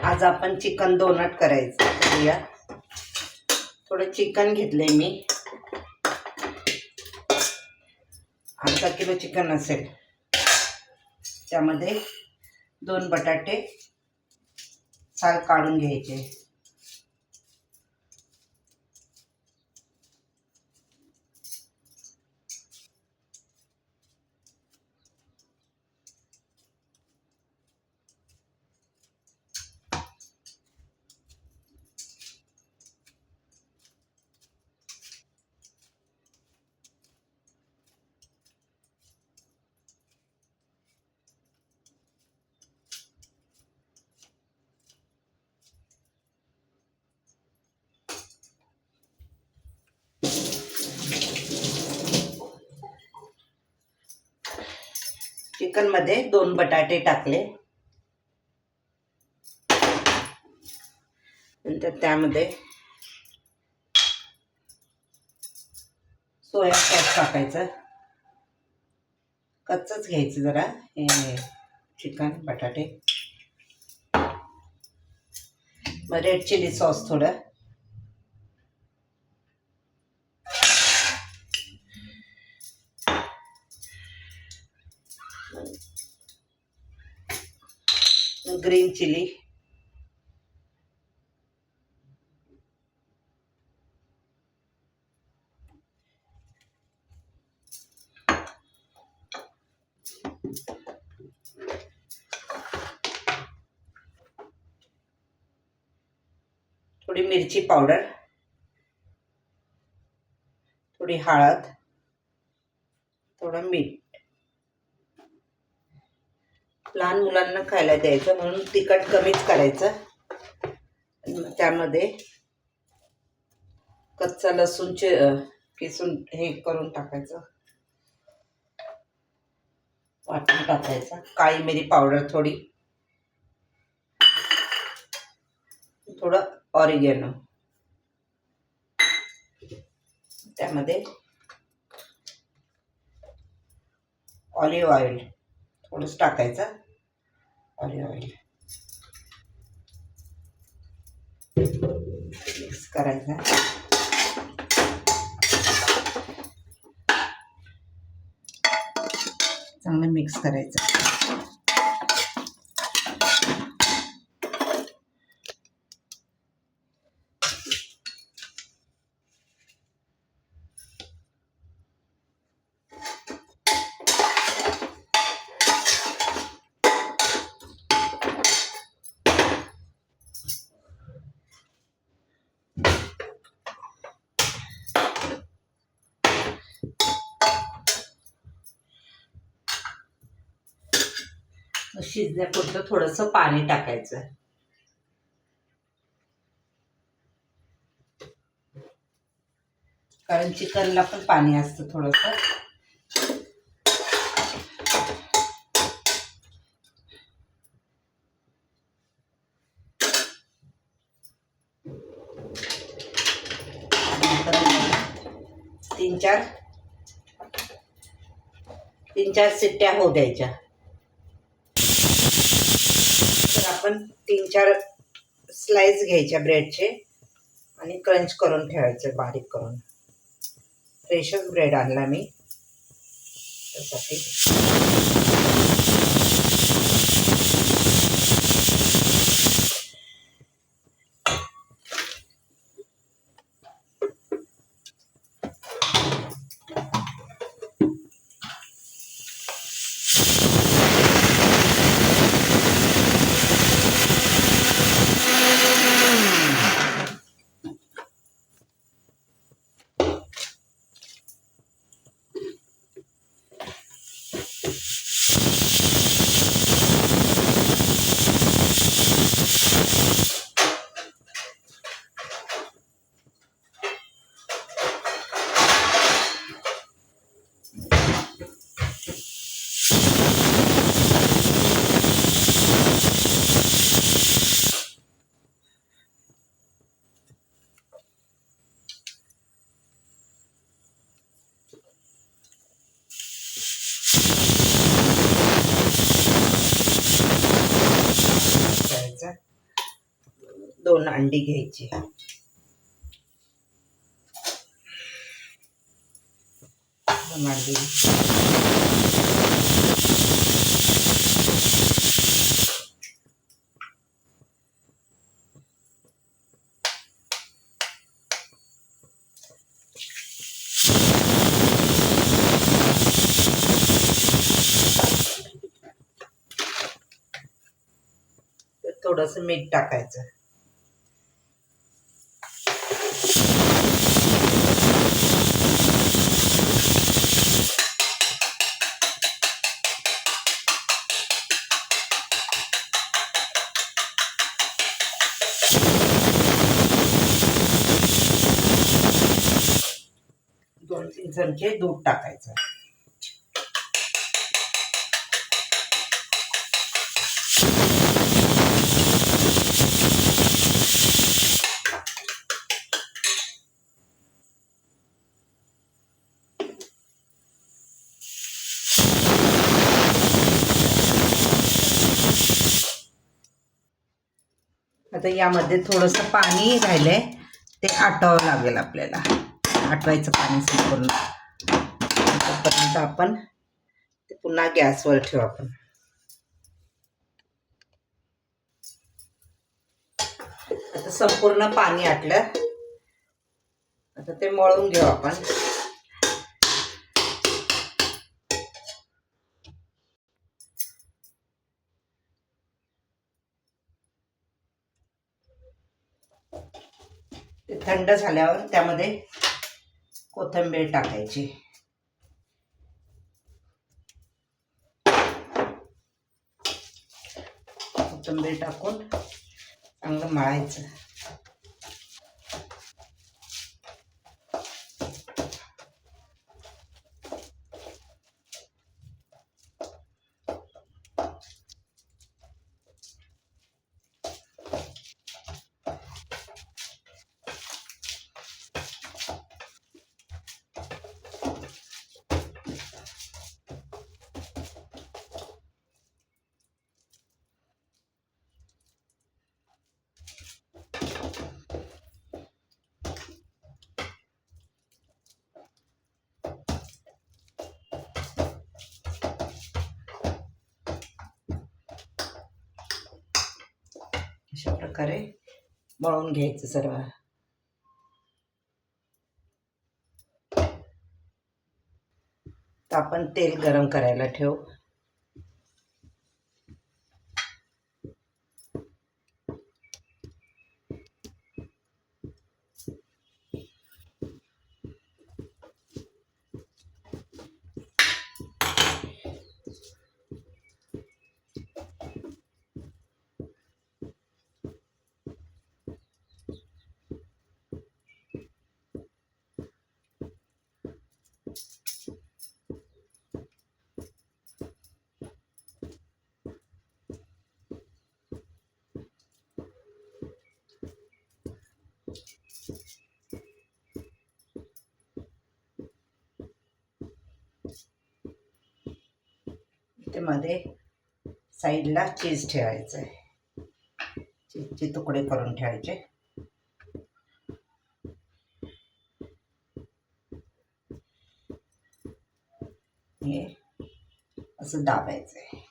आज आपण chicken doughnut करायचं करूया. थोडं चिकन घेतलंय मी. अर्धा किलो चिकन असेल. त्यामध्ये 2 बटाटे साल काढून घ्यायचे. चिकन मध्ये 2 बटाटे टाकले. नंतर त्यामध्ये सोया सॉस टाकायचं. कच्चंच घ्यायचं जरा हे चिकन बटाटे. मग रेड चिली सॉस थोडं. Green chilli. थोडी मिरची पावडर, थोडी हळद, थोडं मीठ. लहान मुलांना खायला द्यायचं म्हणून तिखट कमीच करायचं. त्यामध्ये कच्चा लसूण किसून हे करून टाकायचं, वाटून टाकायचं. काळी मिरी पावडर थोडी, थोडं ऑरिगॅनो. त्यामध्ये ऑलिव्ह ऑइल थोडंच टाकायचं. ऑलिव्ह ऑइल मिक्स करायचं. चांगलं मिक्स करायचं. शिजण्यापुरतं थोडंसं पाणी टाकायचं. कारण चिकनला पण पाणी असतं थोडंसं. तीन चार शिट्ट्या होऊ द्यायच्या. तर आपण 3-4 स्लाइस घ्यायच्या ब्रेडचे आणि क्रंच करून ठेवायचं बारीक करून. फ्रेशच ब्रेड आणला मी त्यासाठी. 2 अंडी घ्यायची. अंडी थोडंसं मीठ टाकायचं. दोन 3 चमचे दूध टाकायचं. आता यामध्ये थोडंसं पाणी राहिलंय, ते आटवावं लागेल आपल्याला. आटवायचं पाणी संपूर्ण. तोपर्यंत आपण ते पुन्हा गॅसवर ठेवू. आपण आता संपूर्ण पाणी आटलं. आता ते मळून घेऊ आपण. ते थंड झाल्यावर त्यामध्ये कोथिंबीर टाकायची. कोथिंबीर टाकून चांगलं मळायचं. अशा प्रकारे मळून घ्यायचं सर्व. तर आपण तेल गरम करायला ठेवू. मध्ये साईडला चीज ठेवायचं आहे. चीजचे तुकडे करून ठेवायचे. हे असं दाबायचं आहे.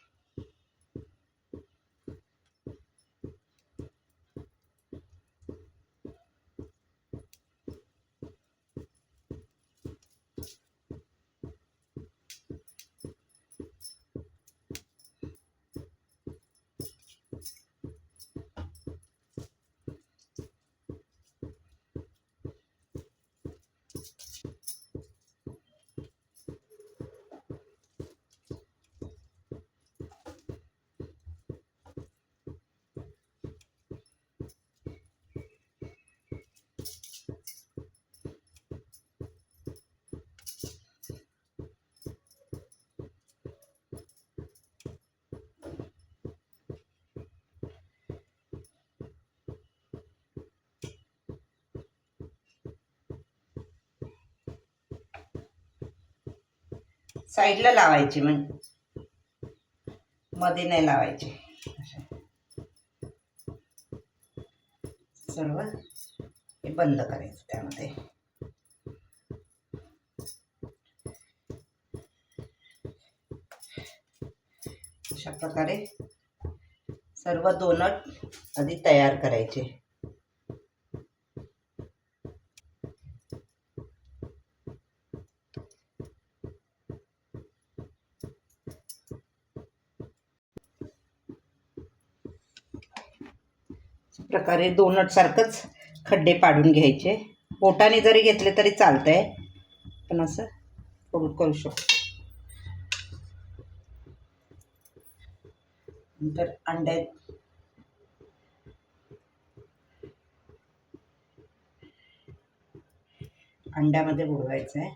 साईडला लावायची, म्हणजे मध्ये नाही लावायची. सर्व हे बंद करायचं त्यामध्ये. अशा प्रकारे सर्व डोनट आधी तयार करायचे. प्रकारे डोनट सारखंच खड्डे पाडून घ्यायचे. बोटाने जरी घेतले तरी चालतंय, पण असं करू शकतो. नंतर अंड्यामध्ये बुडवायचं आहे,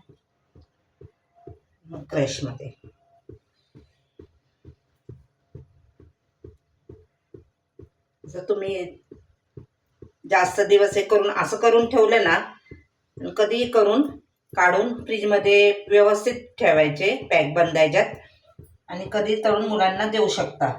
मग क्रशमध्ये. जर तुम्ही जास्त दिवस हे करून असं करून ठेवलं ना, कधीही करून काढून फ्रीजमध्ये व्यवस्थित ठेवायचे, पॅक बंद याच्यात, आणि कधी तळून मुलांना देऊ शकता.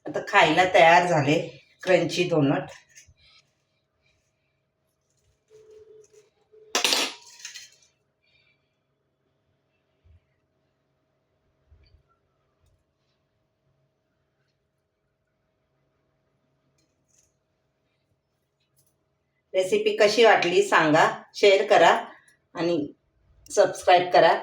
आता खायला तयार झाले क्रंची डोनट. रेसिपी कशी वाटली सांगा, शेअर करा आणि सबस्क्राईब करा.